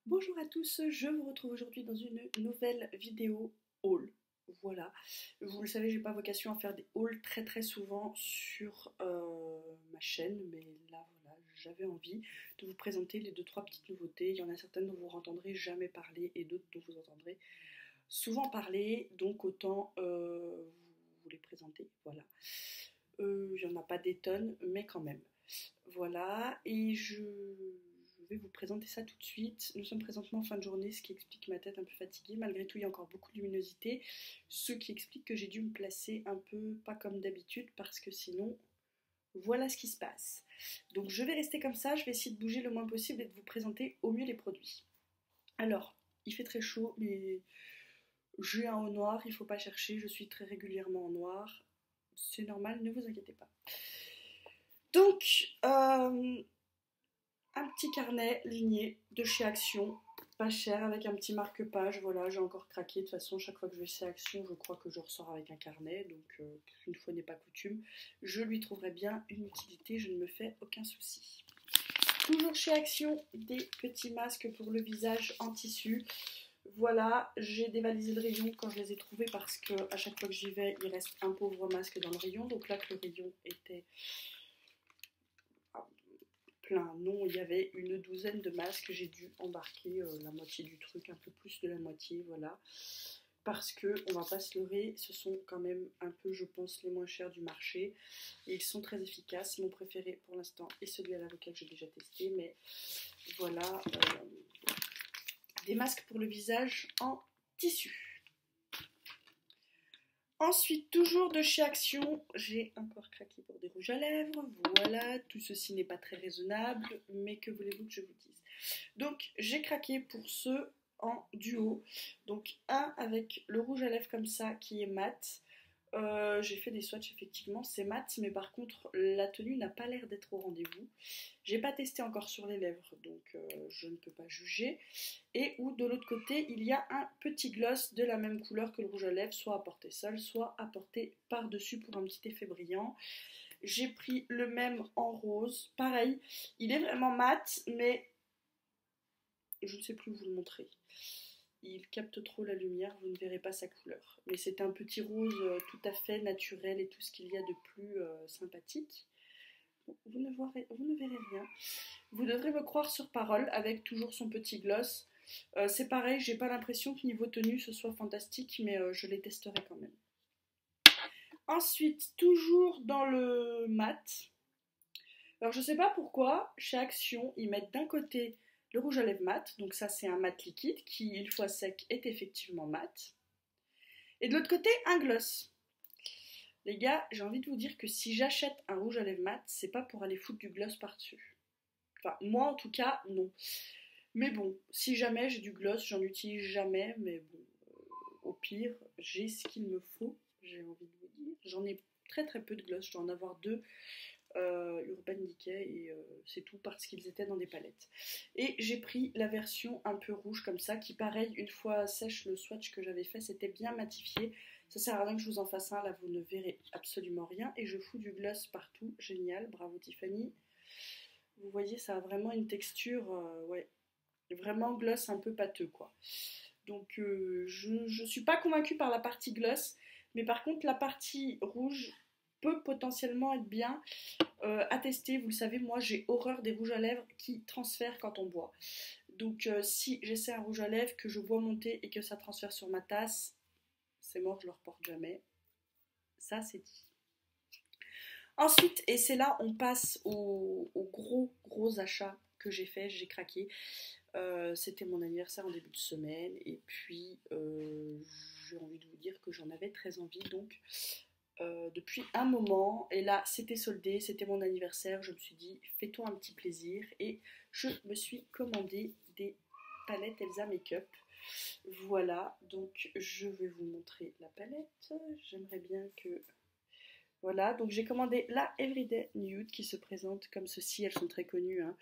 Bonjour à tous, je vous retrouve aujourd'hui dans une nouvelle vidéo haul. Voilà, vous le savez, j'ai pas vocation à faire des hauls très souvent sur ma chaîne, mais là voilà, j'avais envie de vous présenter les deux trois petites nouveautés. Il y en a certaines dont vous n'entendrez jamais parler et d'autres dont vous entendrez souvent parler, donc autant vous les présenter. Voilà, il n'y en a pas des tonnes, mais quand même. Voilà, et je vais vous présenter ça tout de suite. Nous sommes présentement en fin de journée, ce qui explique ma tête un peu fatiguée. Malgré tout, il y a encore beaucoup de luminosité, ce qui explique que j'ai dû me placer un peu pas comme d'habitude, parce que sinon, voilà ce qui se passe. Donc je vais rester comme ça, je vais essayer de bouger le moins possible et de vous présenter au mieux les produits. Alors, il fait très chaud, mais j'ai un haut noir, il ne faut pas chercher, je suis très régulièrement en noir. C'est normal, ne vous inquiétez pas. Donc, un petit carnet ligné de chez Action, pas cher, avec un petit marque-page. Voilà, j'ai encore craqué. De toute façon, chaque fois que je vais chez Action, je crois que je ressors avec un carnet. Donc, une fois n'est pas coutume, je lui trouverai bien une utilité, je ne me fais aucun souci. Toujours chez Action, des petits masques pour le visage en tissu. Voilà, j'ai dévalisé le rayon quand je les ai trouvés parce que à chaque fois que j'y vais, il reste un pauvre masque dans le rayon. Donc là que le rayon était plein, non, il y avait une douzaine de masques. J'ai dû embarquer la moitié du truc, un peu plus de la moitié, voilà. Parce que, on va pas se leurrer, ce sont quand même un peu, je pense, les moins chers du marché. Et ils sont très efficaces. Mon préféré pour l'instant est celui à l'avocat que j'ai déjà testé. Mais voilà, des masques pour le visage en tissu. Ensuite, toujours de chez Action, j'ai encore craqué pour des rouges à lèvres. Voilà, tout ceci n'est pas très raisonnable, mais que voulez-vous que je vous dise? Donc, j'ai craqué pour ceux en duo. Donc, un avec le rouge à lèvres comme ça, qui est mat. J'ai fait des swatchs, effectivement, c'est mat, mais par contre, la tenue n'a pas l'air d'être au rendez-vous. J'ai pas testé encore sur les lèvres, donc je ne peux pas juger. Et où de l'autre côté, il y a un petit gloss de la même couleur que le rouge à lèvres, soit à porter seul, soit à porter par-dessus pour un petit effet brillant. J'ai pris le même en rose, pareil, il est vraiment mat, mais je ne sais plus vous le montrer. Il capte trop la lumière, vous ne verrez pas sa couleur. Mais c'est un petit rose tout à fait naturel et tout ce qu'il y a de plus sympathique. Vous ne verrez rien. Vous devrez me croire sur parole avec toujours son petit gloss. C'est pareil, j'ai pas l'impression que niveau tenue ce soit fantastique, mais je les testerai quand même. Ensuite, toujours dans le mat. Alors je sais pas pourquoi, chez Action, ils mettent d'un côté le rouge à lèvres mat, donc ça c'est un mat liquide qui, une fois sec, est effectivement mat. Et de l'autre côté, un gloss. Les gars, j'ai envie de vous dire que si j'achète un rouge à lèvres mat, c'est pas pour aller foutre du gloss par-dessus. Enfin, moi en tout cas, non. Mais bon, si jamais j'ai du gloss, j'en utilise jamais, mais bon, au pire, j'ai ce qu'il me faut, j'ai envie de vous dire. J'en ai très peu de gloss, je dois en avoir deux. Urban Decay et c'est tout parce qu'ils étaient dans des palettes. Et j'ai pris la version un peu rouge comme ça qui pareil une fois sèche le swatch que j'avais fait c'était bien matifié. Ça sert à rien que je vous en fasse un, là vous ne verrez absolument rien et je fous du gloss partout, génial, bravo Tiffany. Vous voyez ça a vraiment une texture, ouais, vraiment gloss un peu pâteux quoi. Donc je suis pas convaincue par la partie gloss, mais par contre la partie rouge peut potentiellement être bien à tester. Vous le savez, moi j'ai horreur des rouges à lèvres qui transfèrent quand on boit. Donc si j'essaie un rouge à lèvres, que je bois monter et que ça transfère sur ma tasse, c'est mort, je le reporte jamais. Ça c'est dit. Ensuite, et c'est là on passe au gros achat que j'ai fait, j'ai craqué. C'était mon anniversaire en début de semaine et puis j'ai envie de vous dire que j'en avais très envie donc depuis un moment et là c'était soldé, c'était mon anniversaire, je me suis dit fais-toi un petit plaisir et je me suis commandé des palettes Elsa Makeup. Voilà, donc je vais vous montrer la palette. J'aimerais bien que Voilà, donc j'ai commandé la Everyday Nude qui se présente comme ceci, elles sont très connues, hein,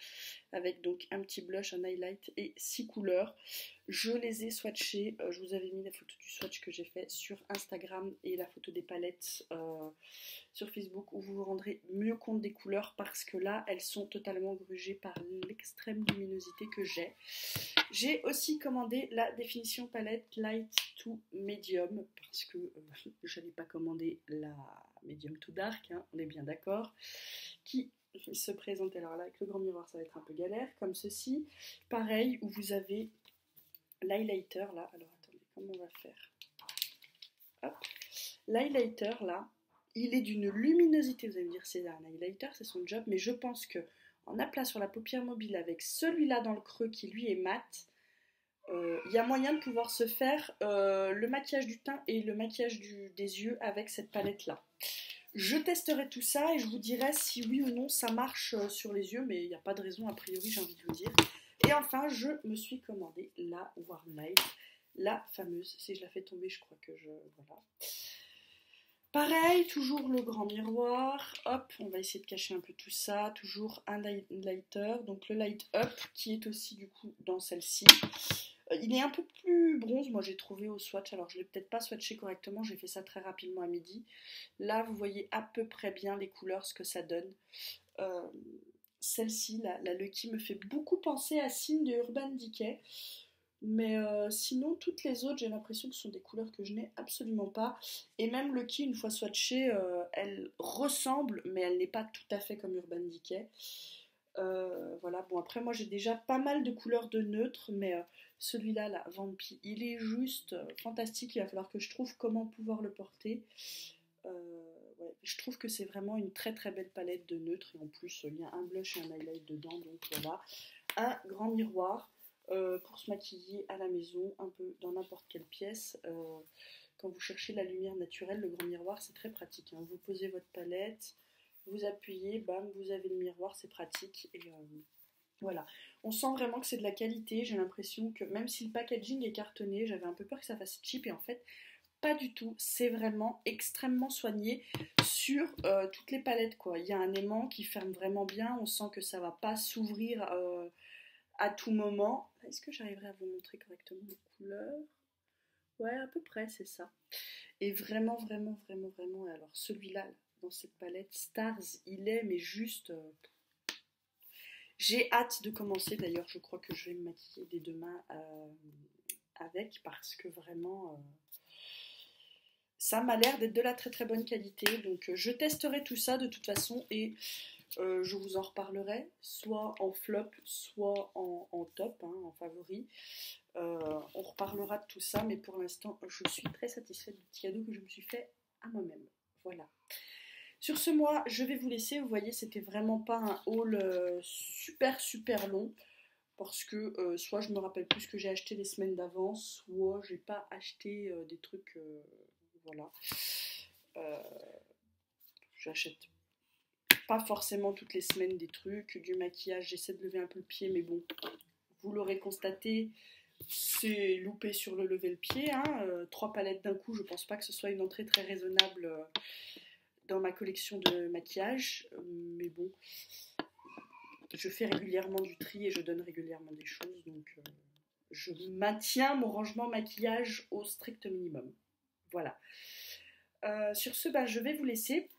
avec donc un petit blush, un highlight et 6 couleurs. Je les ai swatchées, je vous avais mis la photo du swatch que j'ai fait sur Instagram et la photo des palettes sur Facebook où vous vous rendrez mieux compte des couleurs parce que là elles sont totalement grugées par l'extrême luminosité que j'ai. J'ai aussi commandé la définition palette Light to Medium parce que je n'allais pas commander la Medium to Dark, hein, on est bien d'accord, qui se présente alors là avec le grand miroir, ça va être un peu galère, comme ceci. Pareil, où vous avez l'highlighter là, alors attendez, comment on va faire? Hop, l'highlighter là, il est d'une luminosité, vous allez me dire c'est un highlighter, c'est son job, mais je pense que en aplat sur la paupière mobile avec celui-là dans le creux qui lui est mat, il y a moyen de pouvoir se faire le maquillage du teint et le maquillage des yeux avec cette palette là. Je testerai tout ça et je vous dirai si oui ou non ça marche sur les yeux, mais il n'y a pas de raison a priori, j'ai envie de vous dire. Et enfin, je me suis commandé la Warm Light, la fameuse. Si je la fais tomber, je crois que je... Voilà. Pareil, toujours le grand miroir. Hop, on va essayer de cacher un peu tout ça. Toujours un lighter, donc le Light Up qui est aussi du coup dans celle-ci. Il est un peu plus bronze, moi j'ai trouvé au swatch, alors je ne l'ai peut-être pas swatché correctement, j'ai fait ça très rapidement à midi. Là vous voyez à peu près bien les couleurs, ce que ça donne. Celle-ci, la Lucky, me fait beaucoup penser à Cine de Urban Decay. Mais sinon, toutes les autres, j'ai l'impression que ce sont des couleurs que je n'ai absolument pas. Et même Lucky, une fois swatchée, elle ressemble, mais elle n'est pas tout à fait comme Urban Decay. Voilà, bon après moi j'ai déjà pas mal de couleurs de neutre, mais celui-là, la Vampy, il est juste fantastique, il va falloir que je trouve comment pouvoir le porter. Ouais, je trouve que c'est vraiment une très très belle palette de neutres, et en plus il y a un blush et un highlight dedans, donc voilà. Un grand miroir pour se maquiller à la maison, un peu dans n'importe quelle pièce. Quand vous cherchez la lumière naturelle, le grand miroir c'est très pratique, hein. Vous posez votre palette, vous appuyez, bam, vous avez le miroir, c'est pratique. Et voilà, on sent vraiment que c'est de la qualité. J'ai l'impression que même si le packaging est cartonné, j'avais un peu peur que ça fasse cheap et en fait, pas du tout. C'est vraiment extrêmement soigné sur toutes les palettes, quoi. Il y a un aimant qui ferme vraiment bien. On sent que ça va pas s'ouvrir à tout moment. Est-ce que j'arriverai à vous montrer correctement les couleurs? Ouais, à peu près, c'est ça. Et vraiment, vraiment, vraiment, vraiment. Alors celui-là, dans cette palette, Stars, il est, mais juste... J'ai hâte de commencer, d'ailleurs, je crois que je vais me maquiller dès demain avec, parce que vraiment, ça m'a l'air d'être de la très très bonne qualité. Donc je testerai tout ça de toute façon et je vous en reparlerai, soit en flop, soit en top, hein, en favori. On reparlera de tout ça, mais pour l'instant, je suis très satisfaite du petit cadeau que je me suis fait à moi-même. Voilà. Sur ce mois, je vais vous laisser. Vous voyez, c'était vraiment pas un haul super super long parce que soit je me rappelle plus ce que j'ai acheté les semaines d'avance, soit j'ai pas acheté des trucs. Voilà. Euh, J'achète pas forcément toutes les semaines des trucs, du maquillage. J'essaie de lever un peu le pied, mais bon, vous l'aurez constaté. C'est loupé sur le lever le pied, hein. 3 palettes d'un coup, je pense pas que ce soit une entrée très raisonnable dans ma collection de maquillage, mais bon, je fais régulièrement du tri et je donne régulièrement des choses, donc je maintiens mon rangement maquillage au strict minimum. Voilà. Sur ce, je vais vous laisser.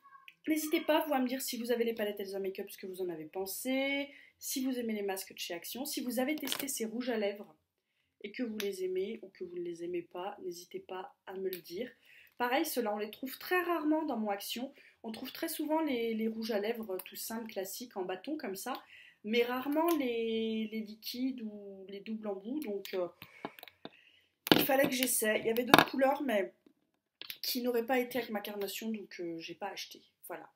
N'hésitez pas, vous, à me dire si vous avez les palettes Elsa Makeup, ce que vous en avez pensé, si vous aimez les masques de chez Action, si vous avez testé ces rouges à lèvres et que vous les aimez ou que vous ne les aimez pas, n'hésitez pas à me le dire. Pareil, ceux-là, on les trouve très rarement dans mon Action. On trouve très souvent les rouges à lèvres tout simples, classiques, en bâton comme ça, mais rarement les liquides ou les doubles embouts. Donc, il fallait que j'essaie. Il y avait d'autres couleurs, mais qui n'auraient pas été avec ma carnation, donc j'ai pas acheté. Voilà.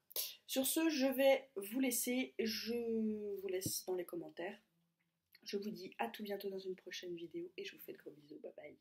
Sur ce, je vais vous laisser. Je vous laisse dans les commentaires. Je vous dis à tout bientôt dans une prochaine vidéo et je vous fais de gros bisous. Bye bye.